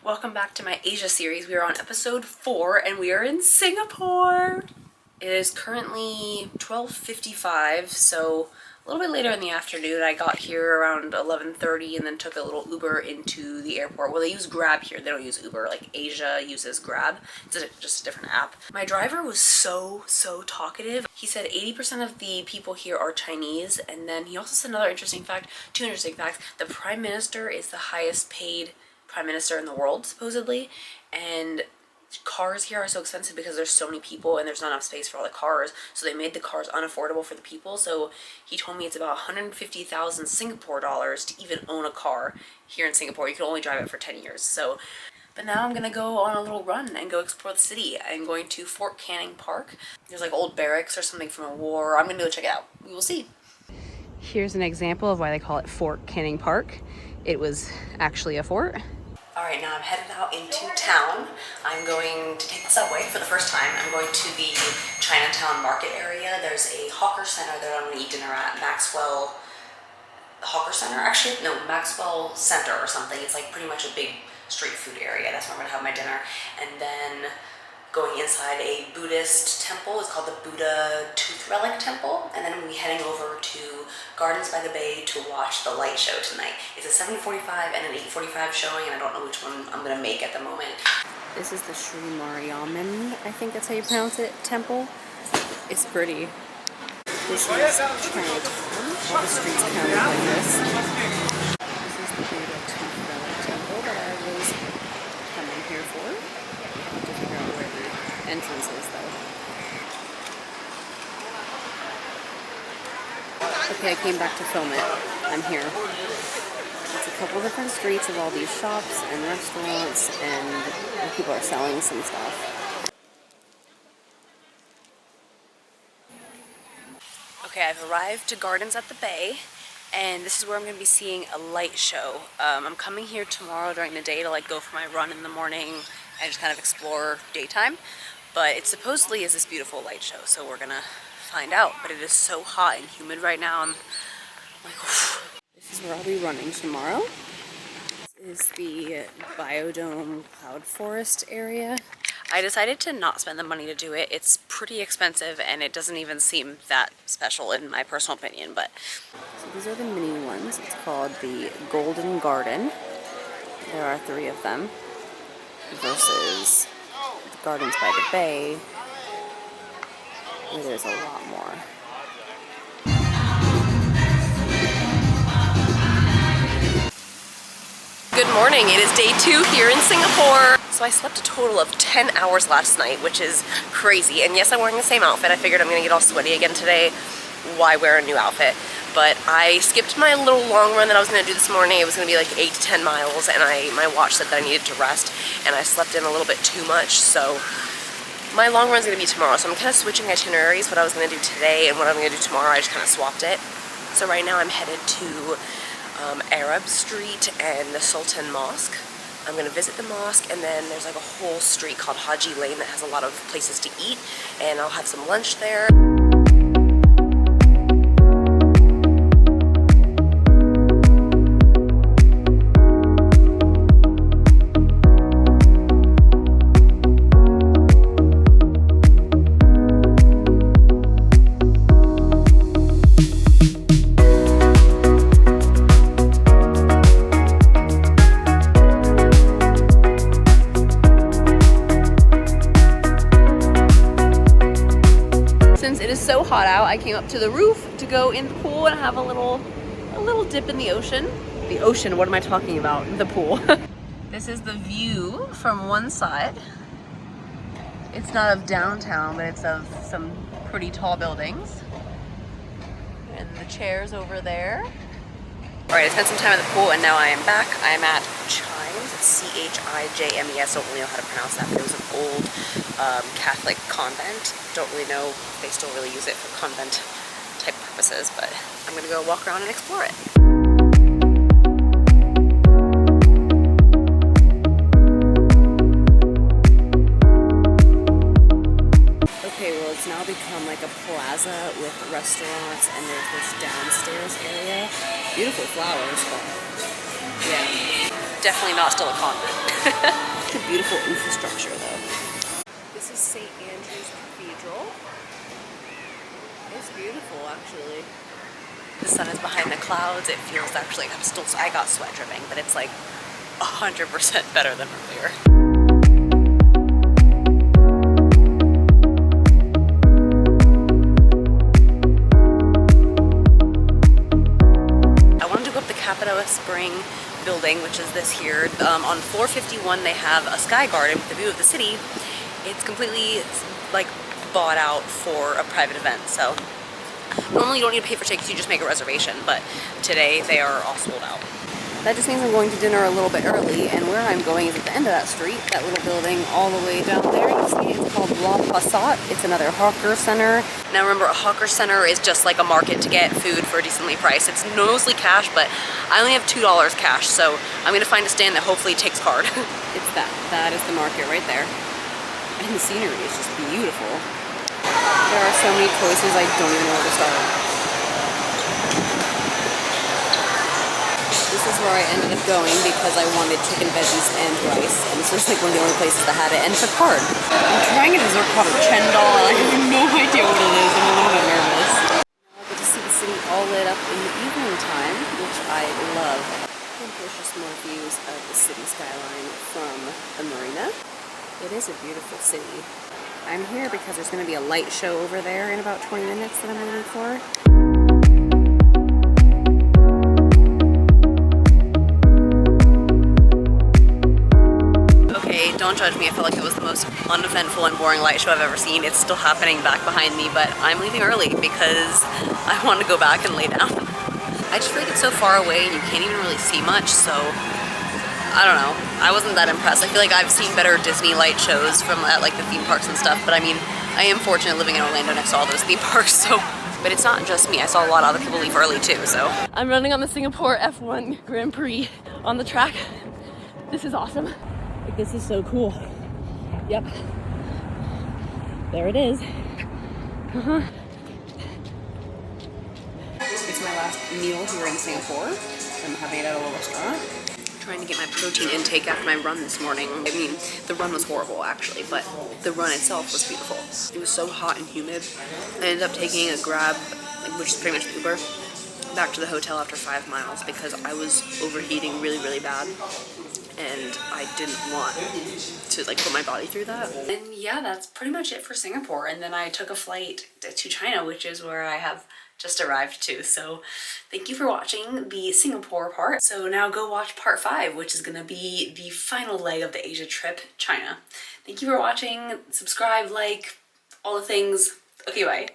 Welcome back to my Asia series. We are on episode 4 and we are in Singapore. It is currently 12:55, so a little bit later in the afternoon. I got here around 11:30 and then took a little Uber into the airport. Well, they use Grab here. They don't use Uber. Like Asia uses Grab. It's just a different app. My driver was so talkative. He said 80% of the people here are Chinese, and then he also said another interesting fact, two interesting facts. The Prime Minister is the highest paid Prime Minister in the world, supposedly, and cars here are so expensive because there's so many people and there's not enough space for all the cars, so they made the cars unaffordable for the people. So he told me it's about 150,000 Singapore dollars to even own a car here in Singapore. You can only drive it for 10 years. So, but now I'm gonna go on a little run and go explore the city. I'm going to Fort Canning Park. There's like old barracks or something from a war. I'm gonna go check it out. We will see. Here's an example of why they call it Fort Canning Park. It was actually a fort. Alright, now I'm headed out into town. I'm going to take the subway for the first time. I'm going to the Chinatown market area. There's a hawker center that I'm going to eat dinner at. Maxwell Hawker Center? Actually, no, Maxwell Center or something. It's like pretty much a big street food area. That's where I'm going to have my dinner. And then going inside a Buddhist temple. It's called the Buddha Tooth Relic Temple. And then I'm going to be heading over to Gardens by the Bay to watch the light show tonight. It's a 7:45 and an 8:45 showing, and I don't know which one I'm going to make at the moment. This is the Sri Mariamman, I think that's how you pronounce it, temple. It's pretty. This is Chinatown. All the streets kind of like this. This is the Buddha Tooth Relic Temple that I was coming here for. I have to figure out where the entrance is, though. Okay, I came back to film it. I'm here. It's a couple different streets of all these shops and restaurants, and people are selling some stuff. Okay, I've arrived to Gardens at the Bay, and this is where I'm going to be seeing a light show. I'm coming here tomorrow during the day to like go for my run in the morning and just kind of explore daytime, but it supposedly is this beautiful light show, so we're gonna find out. But it is so hot and humid right now. I'm like, oof. This is where I'll be running tomorrow. This is the Biodome Cloud Forest area. I decided to not spend the money to do it. It's pretty expensive and it doesn't even seem that special in my personal opinion, but. So these are the mini ones. It's called the Golden Garden. There are 3 of them versus the Gardens by the Bay, where there's a lot more. Good morning, it is day 2 here in Singapore. So I slept a total of 10 hours last night, which is crazy. And yes, I'm wearing the same outfit. I figured I'm gonna get all sweaty again today. Why wear a new outfit? But I skipped my little long run that I was gonna do this morning. It was gonna be like 8 to 10 miles, and my watch said that I needed to rest, and I slept in a little bit too much, so my long run's gonna be tomorrow. So I'm kind of switching itineraries. What I was gonna do today and what I'm gonna do tomorrow, I just kind of swapped it. So right now I'm headed to Arab Street and the Sultan Mosque. I'm going to visit the mosque, and then there's like a whole street called Haji Lane that has a lot of places to eat, and I'll have some lunch there. So hot out, I came up to the roof to go in the pool and have a little dip in the ocean. The ocean, what am I talking about? The pool. This is the view from one side. It's not of downtown, but it's of some pretty tall buildings. And the chairs over there. Alright, I spent some time in the pool and now I am back. I am at Chimes. It's C-H-I-J-M-E-S. Don't really know how to pronounce that, but it was an old Catholic convent. Don't really know if they still really use it for convent type purposes, but I'm gonna go walk around and explore it. Okay, well it's now become like a plaza with restaurants, and there's this downstairs area. Beautiful flowers, but yeah. definitely not still a convent. Such a beautiful infrastructure though. This is St. Andrew's Cathedral. It's beautiful actually. The sun is behind the clouds. It feels actually, I got sweat dripping, but it's like 100% better than earlier. Spring building, which is this here. On floor 51 they have a sky garden with a view of the city. It's completely like bought out for a private event, so normally you don't need to pay for tickets, you just make a reservation, but today they are all sold out. That just means I'm going to dinner a little bit early, and where I'm going is at the end of that street, that little building all the way down there. You see it's called La Passat. It's another hawker center. Now remember, a hawker center is just like a market to get food for decently priced. It's mostly cash, but I only have $2 cash, so I'm gonna find a stand that hopefully takes card. It's that. That is the market right there. And the scenery is just beautiful. There are so many choices, I don't even know where to start. This is where I ended up going because I wanted chicken, veggies, and rice. And this was like one of the only places that had it, and took card. I'm trying a dessert called a chendol, and I have no idea what it is. I'm a little bit nervous. Now I get to see the city all lit up in the evening time, which I love. And here's just more views of the city skyline from the marina. It is a beautiful city. I'm here because there's going to be a light show over there in about 20 minutes that I'm waiting for. Don't judge me, I felt like it was the most uneventful and boring light show I've ever seen. It's still happening back behind me, but I'm leaving early because I want to go back and lay down. I just feel like it's so far away and you can't even really see much, so I don't know. I wasn't that impressed. I feel like I've seen better Disney light shows from at like the theme parks and stuff, but I mean, I am fortunate living in Orlando next to all those theme parks, so. But it's not just me. I saw a lot of other people leave early too, so. I'm running on the Singapore F1 Grand Prix on the track. This is awesome. Like, this is so cool. Yep. There it is. It's my last meal here in Singapore. I'm having it at a little restaurant. Trying to get my protein intake after my run this morning. I mean, the run was horrible actually, but the run itself was beautiful. It was so hot and humid. I ended up taking a Grab, which is pretty much Uber, back to the hotel after 5 miles because I was overheating really, really bad. And I didn't want to like put my body through that. And yeah, that's pretty much it for Singapore. And then I took a flight to China, which is where I have just arrived to. So thank you for watching the Singapore part. So now go watch part 5, which is gonna be the final leg of the Asia trip, China. Thank you for watching. Subscribe, like, all the things. Okay, bye.